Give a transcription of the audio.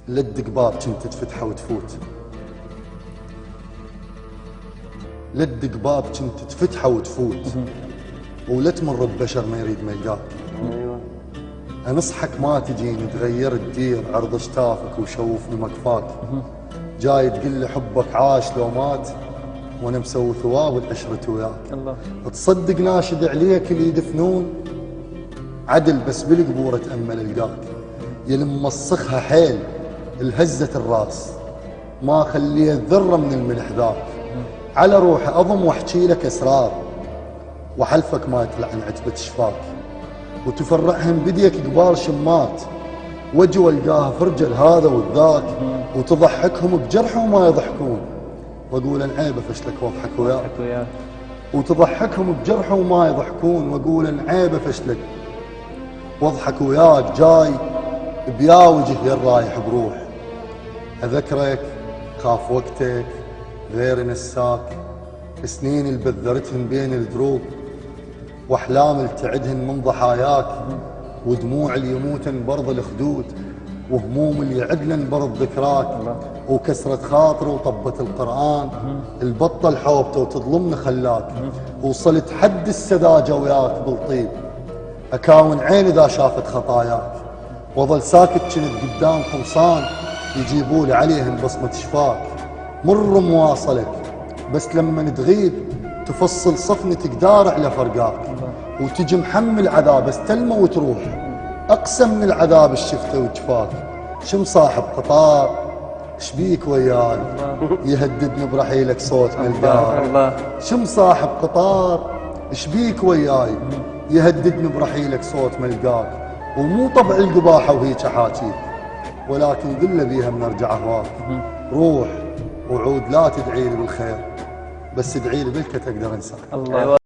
لا تدق باب كنت تفتحه وتفوت، لا تدق باب كنت تفتحه وتفوت، ولا تمر ببشر ما يريد ما يلقاك. ايوه انصحك ما تجيني تغير الدير عرض اشتافك وشوفني مكفاك. جاي تقول لي حبك عاش لو مات وانا مسوي ثواب العشرة وياك. الله تصدق ناشد عليك اللي يدفنون عدل بس بالقبور تأمل القاك. يلي ممسخها حيل الهزة الراس ما خليها ذرة من الملح ذاك. على روحي اضم واحكي لك اسرار وحلفك ما تلعن عتبة شفاك، وتفرعهم بديك قبال شمات وجه والقاها فرجل هذا والذاك، وتضحكهم بجرح وما يضحكون واقول ان عيبه فشلك واضحك وياك. وتضحكهم بجرح وما يضحكون واقول ان عيبه فشلك واضحك وياك. جاي بيا وجه يا رايح بروح اذكرك خاف وقتك غير نساك. سنين اللي بذرتهن بين الدروب واحلام اللي تعدهن من ضحاياك، ودموع اللي يموتن برض الخدود وهموم اللي يعدلن برض ذكراك. وكسرة خاطر وطبة القرآن البطل حوبته وتظلمني خلاك. وصلت حد السذاجة وياك بالطيب اكاون عين اذا شافت خطاياك، وظل ساكت كنت قدام خمصان يجيبولي عليهم بصمة شفاك. مر مواصلك بس لما تغيب تفصل صفنة تقدار على فرقاك، وتجي محمل عذاب بس تلمه وتروح اقسم من العذاب الشفته وجفاك. شم صاحب قطار شبيك وياي يهددني برحيلك صوت ملقاك. شم صاحب قطار شبيك وياي يهددني برحيلك صوت ملقاك. ومو طبع القباحه وهيك احاكيك ولكن ذله بيها من ارجع اهواك. روح وعود لا تدعي لي بالخير بس ادعي لي بالك تقدر انساك. الله